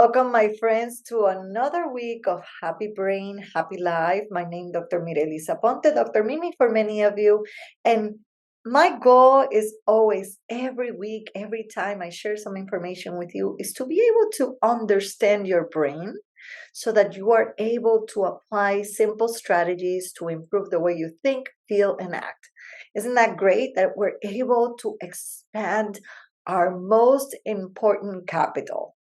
Welcome, my friends, to another week of Happy Brain, Happy Life. My name is Dr. Myrelis Aponte, Dr. Mimi for many of you. And my goal is always, every week, every time I share some information with you, is to be able to understand your brain so that you are able to apply simple strategies to improve the way you think, feel, and act. Isn't that great that we're able to expand our most important capital?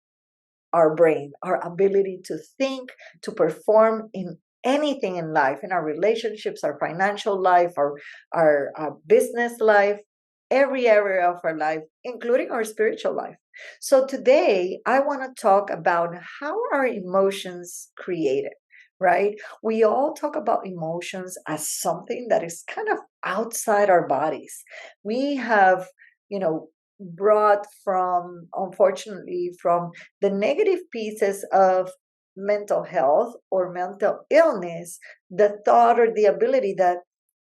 Our brain, our ability to think, to perform in anything in life, in our relationships, our financial life, our business life, every area of our life, including our spiritual life. So today, I want to talk about how our emotions created. Right? We all talk about emotions as something that is kind of outside our bodies. We have, you know, brought from, unfortunately, from the negative pieces of mental health or mental illness, the thought or the ability that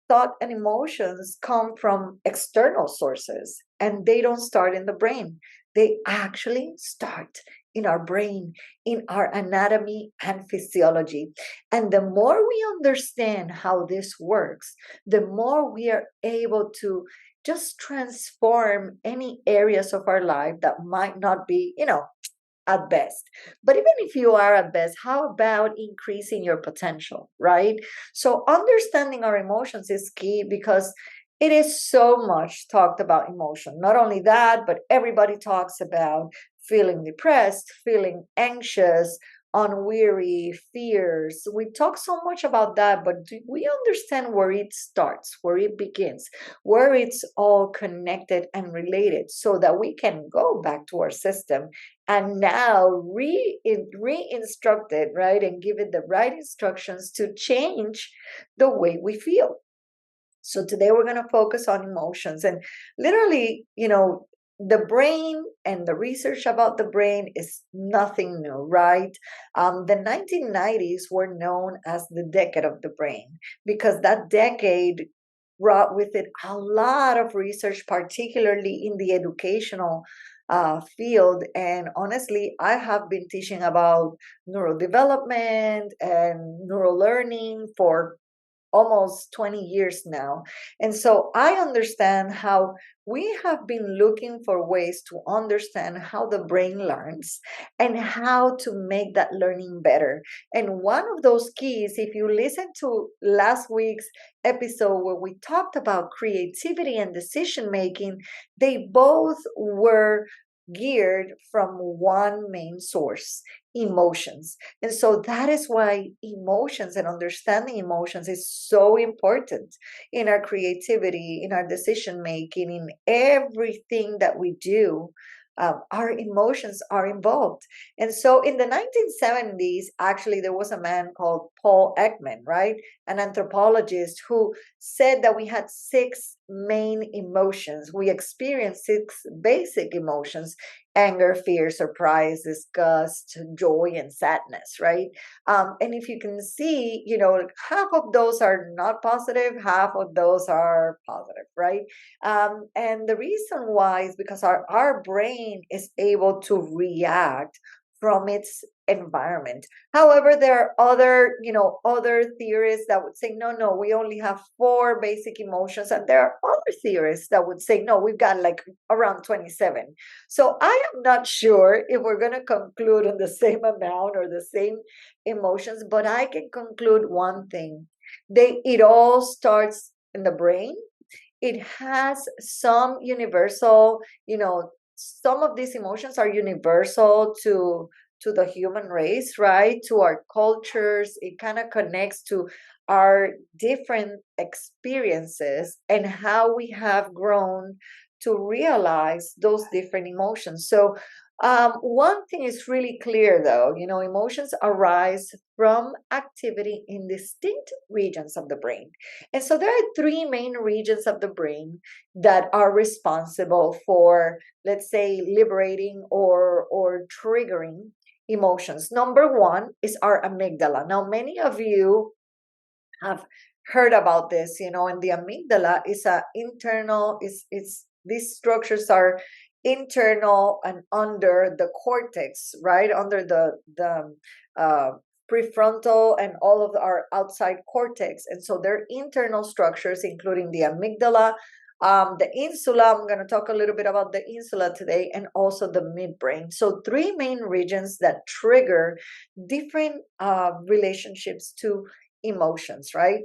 thought and emotions come from external sources and they don't start in the brain. They actually start in our brain, in our anatomy and physiology. And the more we understand how this works, the more we are able to just transform any areas of our life that might not be, at best. But even if you are at best, how about increasing your potential, right? So understanding our emotions is key because it is so much talked about emotion. Not only that, but everybody talks about feeling depressed, feeling anxious, unweary, fears. We talk so much about that, but do we understand where it starts, where it begins, where it's all connected and related so that we can go back to our system and now re-instruct it, right, and give it the right instructions to change the way we feel. So today we're going to focus on emotions and literally, the brain and the research about the brain is nothing new, right? The 1990s were known as the decade of the brain because that decade brought with it a lot of research, particularly in the educational field. And honestly, I have been teaching about neurodevelopment and neural learning for almost 20 years now. And so I understand how we have been looking for ways to understand how the brain learns and how to make that learning better. And one of those keys, if you listen to last week's episode where we talked about creativity and decision making, they both were geared from one main source: emotions. And so that is why emotions and understanding emotions is so important in our creativity, in our decision making, in everything that we do. Our emotions are involved. And so in the 1970s, actually, there was a man called Paul Ekman, right? An anthropologist who said that we had six main emotions. We experience six basic emotions: anger, fear, surprise, disgust, joy, and sadness, right? And if you can see, half of those are not positive, half of those are positive, right? And the reason why is because our brain is able to react from its environment. However, there are other theorists that would say, no, no, we only have four basic emotions. And there are other theorists that would say, no, we've got like around 27. So I am not sure if we're going to conclude on the same amount or the same emotions, but I can conclude one thing. It all starts in the brain. It has some universal, some of these emotions are universal to the human race, right? To our cultures. It kind of connects to our different experiences and how we have grown to realize those different emotions. So one thing is really clear, though, emotions arise from activity in distinct regions of the brain. And so there are three main regions of the brain that are responsible for, let's say, liberating or triggering emotions. Number one is our amygdala. Now, many of you have heard about this, and the amygdala is a internal, is these structures are internal and under the cortex, right? Under the uh, prefrontal and all of our outside cortex. And so they're internal structures, including the amygdala, the insula. I'm going to talk a little bit about the insula today, and also the midbrain. So three main regions that trigger different relationships to emotions, right?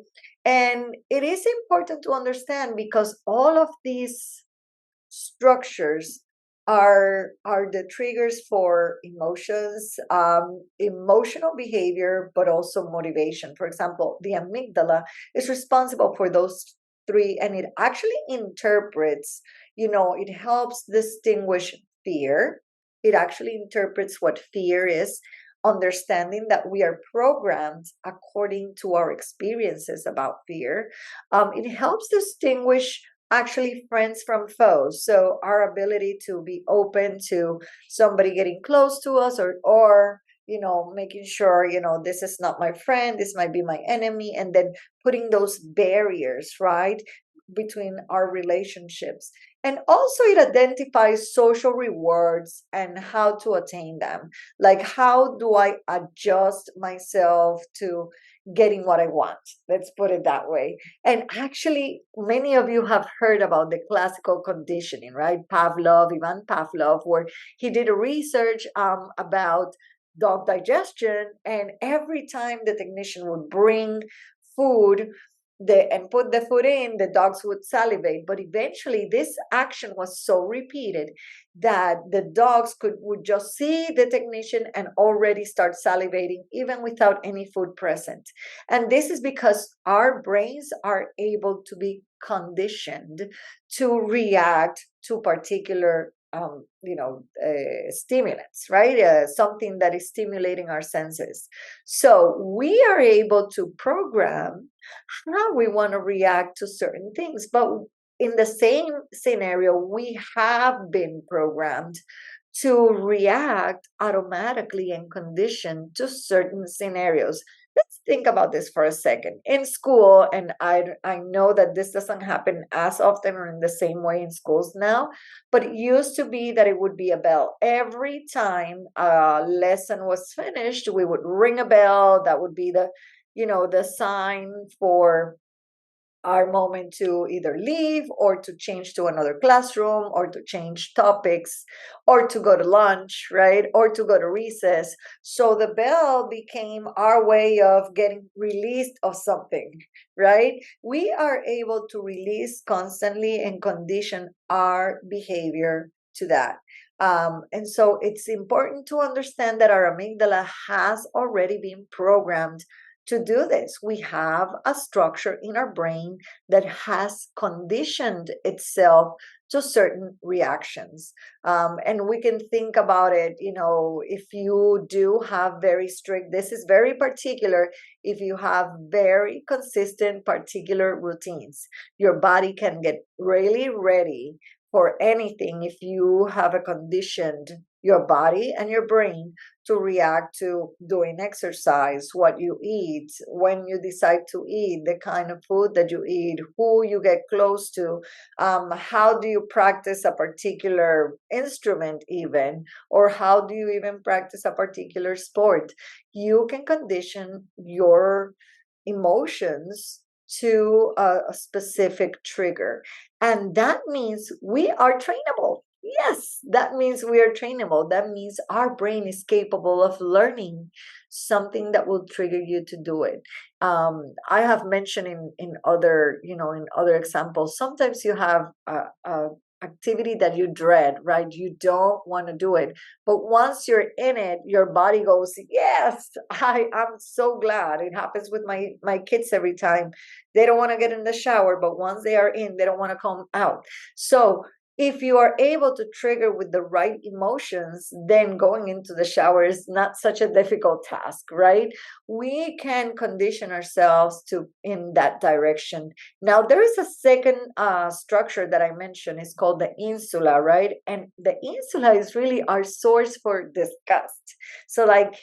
And it is important to understand because all of these structures are the triggers for emotions, emotional behavior, but also motivation. For example, the amygdala is responsible for those three, and it actually interprets, it helps distinguish fear. It actually interprets what fear is, understanding that we are programmed according to our experiences about fear. It helps distinguish actually friends from foes. So our ability to be open to somebody getting close to us, or making sure, this is not my friend, this might be my enemy, and then putting those barriers, right, between our relationships. And also it identifies social rewards and how to attain them. Like, how do I adjust myself to getting what I want? Let's put it that way. And actually, many of you have heard about the classical conditioning, right? Ivan Pavlov, where he did a research about dog digestion, and every time the technician would bring food and put the food in, the dogs would salivate. But eventually, this action was so repeated that the dogs would just see the technician and already start salivating, even without any food present. And this is because our brains are able to be conditioned to react to particular stimulants, right? Something that is stimulating our senses. So we are able to program how we want to react to certain things. But in the same scenario, we have been programmed to react automatically and conditioned to certain scenarios. Let's think about this for a second. In school, and I know that this doesn't happen as often or in the same way in schools now, but it used to be that it would be a bell. Every time a lesson was finished, we would ring a bell. That would be the sign for our moment to either leave or to change to another classroom or to change topics or to go to lunch, right? Or to go to recess. So the bell became our way of getting released of something, right? We are able to release constantly and condition our behavior to that. And so it's important to understand that our amygdala has already been programmed to do this. We have a structure in our brain that has conditioned itself to certain reactions. And we can think about it, if you do have very strict, this is very particular, if you have very consistent, particular routines, your body can get really ready for anything if you have a conditioned your body and your brain to react to doing exercise, what you eat, when you decide to eat, the kind of food that you eat, who you get close to, how do you practice a particular instrument, even, or how do you even practice a particular sport. You can condition your emotions to a specific trigger. And that means we are trainable. Yes, that means we are trainable. That means our brain is capable of learning something that will trigger you to do it. I have mentioned in other examples. Sometimes you have a activity that you dread, right? You don't want to do it, but once you're in it, your body goes, "Yes, I'm so glad." It happens with my kids every time. They don't want to get in the shower, but once they are in, they don't want to come out. So if you are able to trigger with the right emotions, then going into the shower is not such a difficult task, right? We can condition ourselves to in that direction. Now, there is a second structure that I mentioned. It's called the insula, right? And the insula is really our source for disgust. So, like,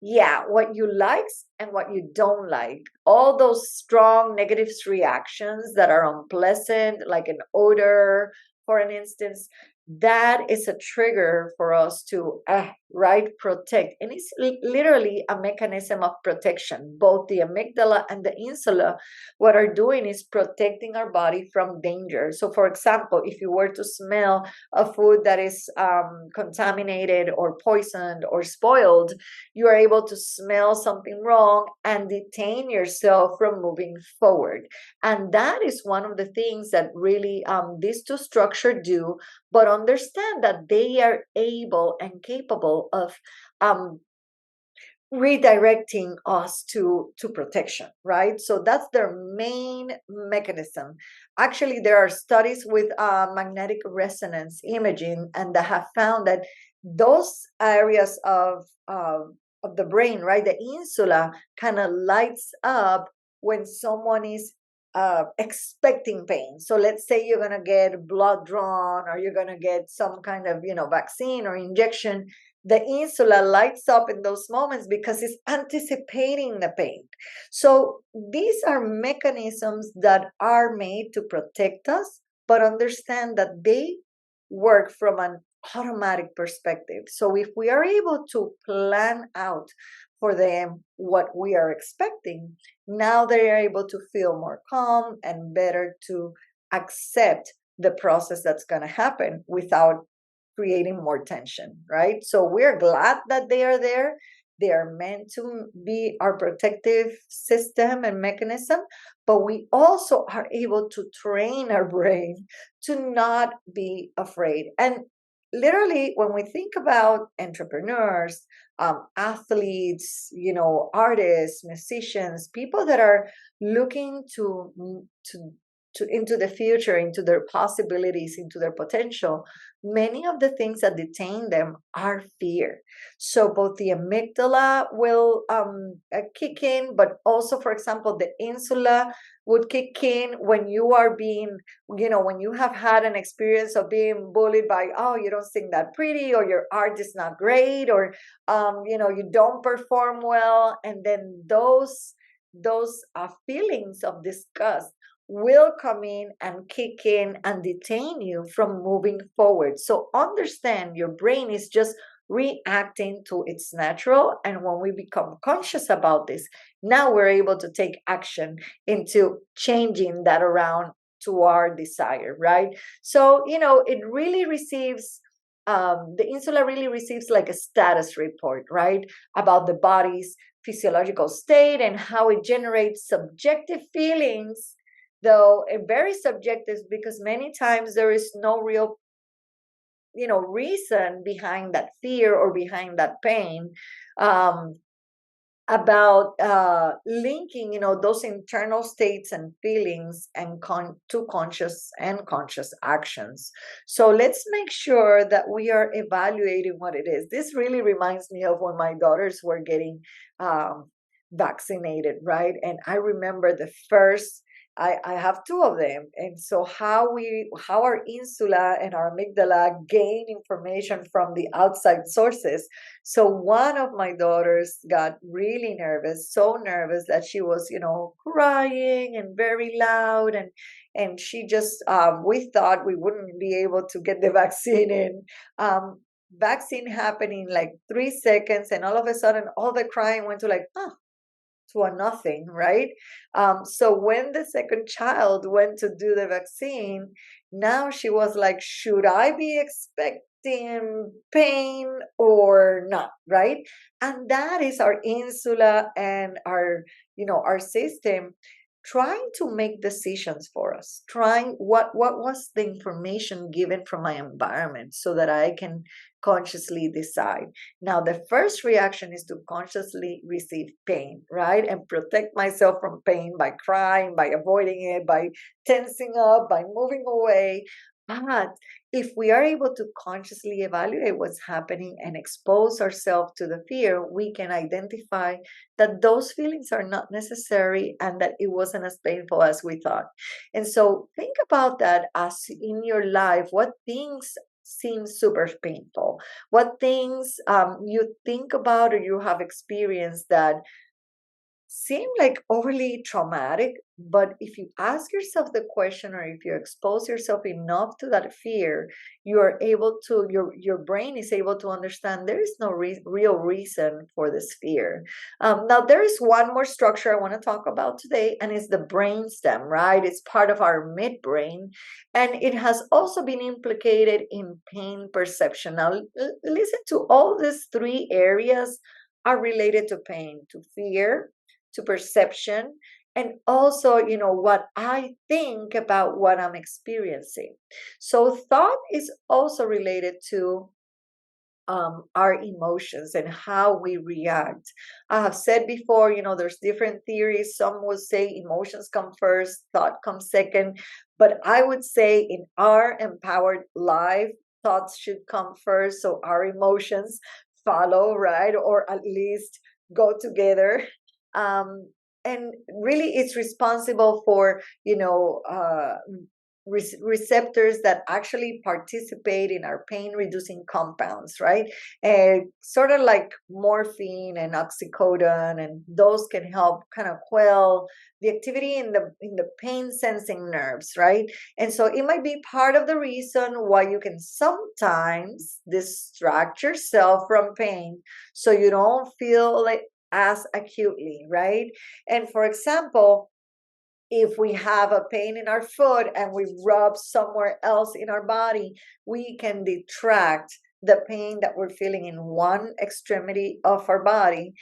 yeah, what you like and what you don't like, all those strong negative reactions that are unpleasant, like an odor, for an instance, that is a trigger for us to right, protect. And it's literally a mechanism of protection. Both the amygdala and the insula, what are doing is protecting our body from danger. So for example, if you were to smell a food that is contaminated or poisoned or spoiled, you are able to smell something wrong and detain yourself from moving forward. And that is one of the things that really these two structures do, but understand that they are able and capable of um, redirecting us to protection, right? So that's their main mechanism. Actually, there are studies with magnetic resonance imaging, and that have found that those areas of the brain, right, the insula, kind of lights up when someone is expecting pain. So let's say you're going to get blood drawn, or you're going to get some kind of vaccine or injection. The insula lights up in those moments because it's anticipating the pain. So these are mechanisms that are made to protect us, but understand that they work from an automatic perspective. So if we are able to plan out for them what we are expecting, now they are able to feel more calm and better to accept the process that's going to happen without creating more tension, right? So we're glad that they are there. They are meant to be our protective system and mechanism, but we also are able to train our brain to not be afraid. And literally, when we think about entrepreneurs, athletes, artists, musicians, people that are looking to into the future, into their possibilities, into their potential, many of the things that detain them are fear. So both the amygdala will kick in, but also, for example, the insula would kick in when you are being, when you have had an experience of being bullied by, oh, you don't sing that pretty, or your art is not great, or you don't perform well, and then those feelings of disgust will come in and kick in and detain you from moving forward. So understand your brain is just reacting to its natural. And when we become conscious about this, now we're able to take action into changing that around to our desire, right? So, it really receives. The insula really receives like a status report, right, about the body's physiological state and how it generates subjective feelings, though very subjective, because many times there is no real reason behind that fear or behind that pain, um, about linking those internal states and feelings and to conscious and conscious actions. So let's make sure that we are evaluating what it is. This really reminds me of when my daughters were getting um, vaccinated, right? And I remember the first, I have two of them. And so how our insula and our amygdala gain information from the outside sources. So one of my daughters got really nervous, so nervous that she was, crying and very loud, and she just we thought we wouldn't be able to get the vaccine in. Vaccine happening like 3 seconds, and all of a sudden all the crying went to like, to a nothing, right? So when the second child went to do the vaccine, now she was like, should I be expecting pain or not, right? And that is our insula and our system trying to make decisions for us, trying what was the information given from my environment so that I can consciously decide. Now, the first reaction is to consciously receive pain, right? And protect myself from pain by crying, by avoiding it, by tensing up, by moving away. But if we are able to consciously evaluate what's happening and expose ourselves to the fear, we can identify that those feelings are not necessary and that it wasn't as painful as we thought. And so think about that as in your life, what things seem super painful, what things you think about or you have experienced that seem like overly traumatic, but if you ask yourself the question, or if you expose yourself enough to that fear, you are able to, your brain is able to understand there is no real reason for this fear. Now there is one more structure I want to talk about today, and it's the brain stem, right? It's part of our midbrain, and it has also been implicated in pain perception. Now listen to all these three areas are related to pain, to fear, to perception, and also, what I think about what I'm experiencing. So thought is also related to our emotions and how we react. I have said before, there's different theories. Some will say emotions come first, thought comes second. But I would say in our empowered life, thoughts should come first. So our emotions follow, right? Or at least go together. Um, and really, it's responsible for, receptors that actually participate in our pain reducing compounds, right? And sort of like morphine and oxycodone, and those can help kind of quell the activity in the pain sensing nerves, right? And so it might be part of the reason why you can sometimes distract yourself from pain so you don't feel like as acutely, right? And for example, if we have a pain in our foot and we rub somewhere else in our body, we can detract the pain that we're feeling in one extremity of our body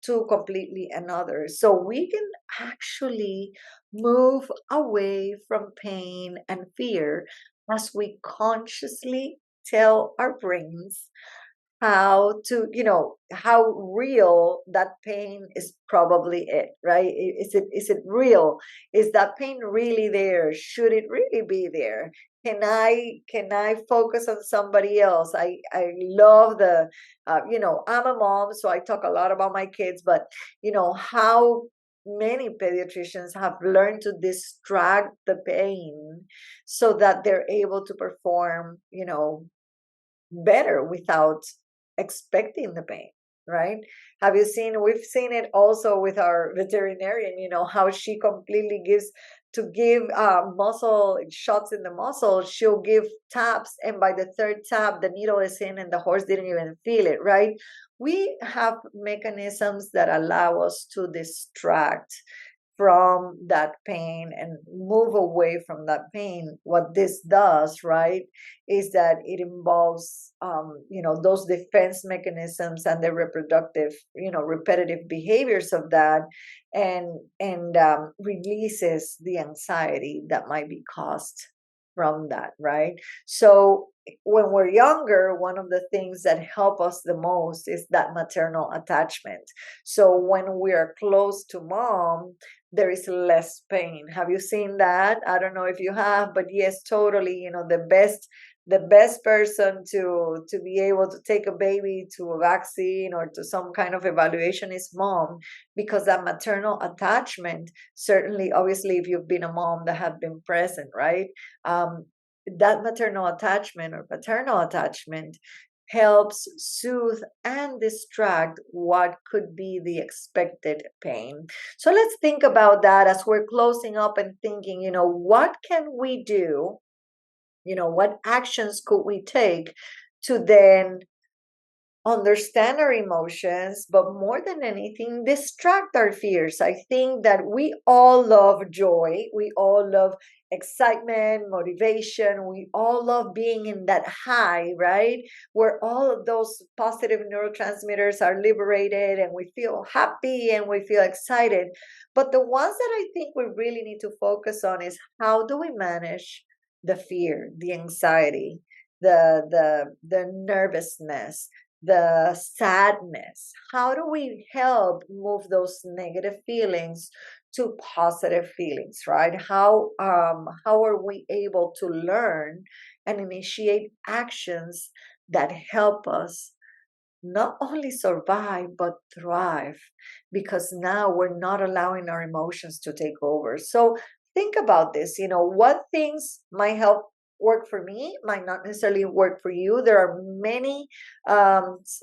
to completely another. So we can actually move away from pain and fear as we consciously tell our brains how real that pain is, probably it, right? Is it real? Is that pain really there? Should it really be there? Can I focus on somebody else? I love the I'm a mom, so I talk a lot about my kids, but how many pediatricians have learned to distract the pain so that they're able to perform better without expecting the pain, right? We've seen it also with our veterinarian, how she completely gives to give muscle shots in the muscle. She'll give taps, and by the third tap the needle is in and the horse didn't even feel it, right? We have mechanisms that allow us to distract from that pain and move away from that pain. What this does, right, is that it involves those defense mechanisms and the reproductive, repetitive behaviors of that, and releases the anxiety that might be caused from that, right? So when we're younger, one of the things that help us the most is that maternal attachment. So when we are close to mom, there is less pain. Have you seen that? I don't know if you have, but yes, totally. The best person to be able to take a baby to a vaccine or to some kind of evaluation is mom, because that maternal attachment, certainly, obviously, if you've been a mom that have been present, right? Um, that maternal attachment or paternal attachment helps soothe and distract what could be the expected pain. So let's think about that as we're closing up and thinking, what can we do? What actions could we take to then understand our emotions, but more than anything, distract our fears? I think that we all love joy. We all love excitement, motivation. We all love being in that high, right? Where all of those positive neurotransmitters are liberated and we feel happy and we feel excited. But the ones that I think we really need to focus on is how do we manage the fear, the anxiety, the nervousness, the sadness? How do we help move those negative feelings to positive feelings, right? How are we able to learn and initiate actions that help us not only survive but thrive, because now we're not allowing our emotions to take over? So think about this. What things might help work for me might not necessarily work for you. There are many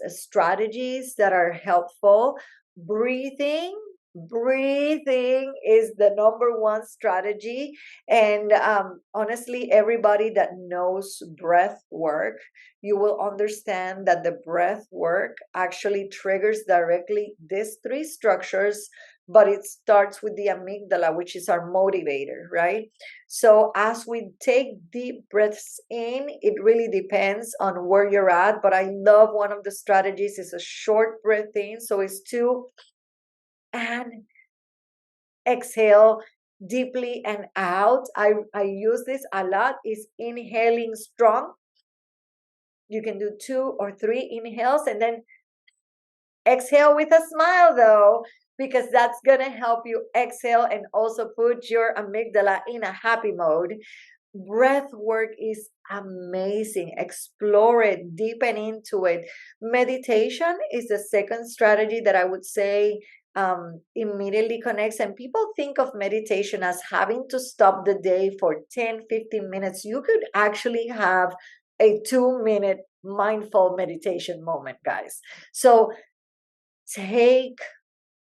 strategies that are helpful. Breathing Breathing is the number one strategy. And honestly, everybody that knows breath work, you will understand that the breath work actually triggers directly these three structures, but it starts with the amygdala, which is our motivator, right? So as we take deep breaths in, it really depends on where you're at. But I love one of the strategies is a short breath in. So it's two and exhale deeply and out. I use this a lot, is inhaling strong. You can do 2 or 3 inhales and then exhale with a smile though, because that's gonna help you exhale and also put your amygdala in a happy mode. Breath work is amazing. Explore it, deepen into it. Meditation is the second strategy that I would say immediately connects. And people think of meditation as having to stop the day for 10, 15 minutes. You could actually have a 2 minute mindful meditation moment, guys. So take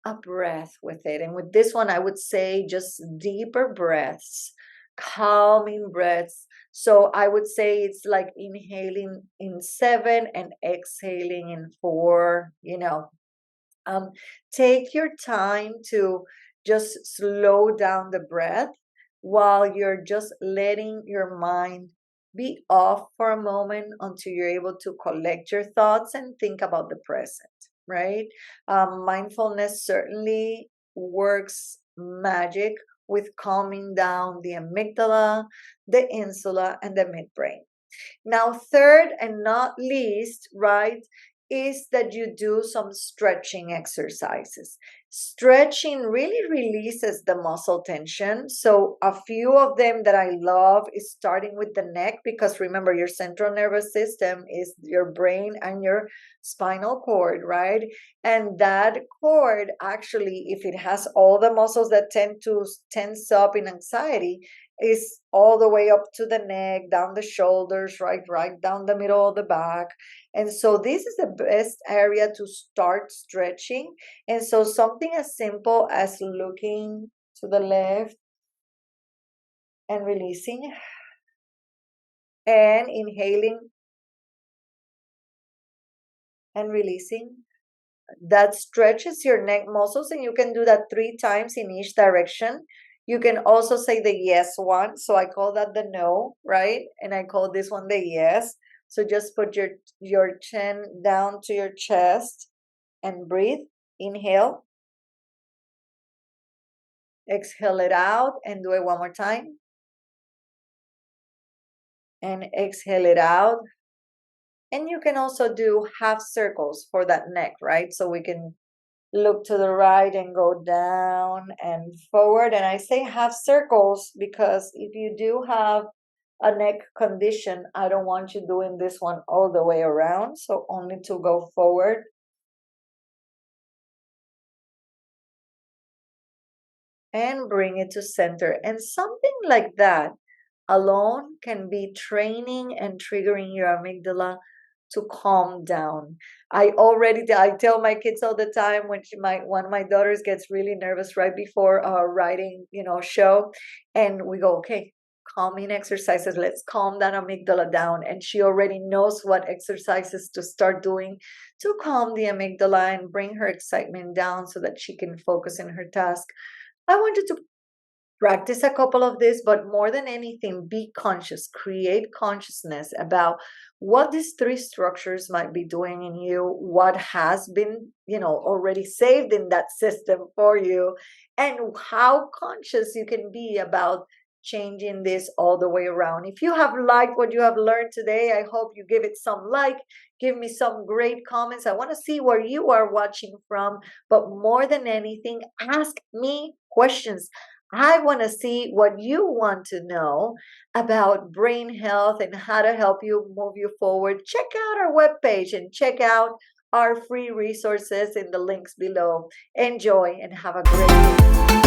a breath with it. And with this one, I would say just deeper breaths, calming breaths. So I would say it's like inhaling in 7 and exhaling in 4, take your time to just slow down the breath while you're just letting your mind be off for a moment until you're able to collect your thoughts and think about the present, right? Mindfulness certainly works magic with calming down the amygdala, the insula, and the midbrain. Now, third and not least, right, is that you do some stretching exercises. Stretching really releases the muscle tension. So, a few of them that I love is starting with the neck, because remember, your central nervous system is your brain and your spinal cord, right? And that cord, actually, if it has all the muscles that tend to tense up in anxiety, is all the way up to the neck, down the shoulders, right down the middle of the back. And so this is the best area to start stretching. And so something as simple as looking to the left and releasing and inhaling and releasing, that stretches your neck muscles, and you can do that 3 times in each direction. You can also say the yes one. So I call that the no, right? And I call this one the yes. So just put your chin down to your chest and breathe. Inhale, exhale it out, and do it one more time. And exhale it out. And you can also do half circles for that neck, right? So we can look to the right and go down and forward. And I say half circles because if you do have a neck condition, I don't want you doing this one all the way around. So only to go forward. And bring it to center. And something like that alone can be training and triggering your amygdala to calm down. I tell my kids all the time when one of my daughters gets really nervous right before a writing, show, and we go, okay, calming exercises. Let's calm that amygdala down. And she already knows what exercises to start doing to calm the amygdala and bring her excitement down so that she can focus in her task. I wanted to practice a couple of this, but more than anything, be conscious, create consciousness about what these three structures might be doing in you, what has been, already saved in that system for you, and how conscious you can be about changing this all the way around. If you have liked what you have learned today, I hope you give it some like, give me some great comments. I want to see where you are watching from, but more than anything, ask me questions. I want to see what you want to know about brain health and how to help you move you forward. Check out our webpage and check out our free resources in the links below. Enjoy and have a great day.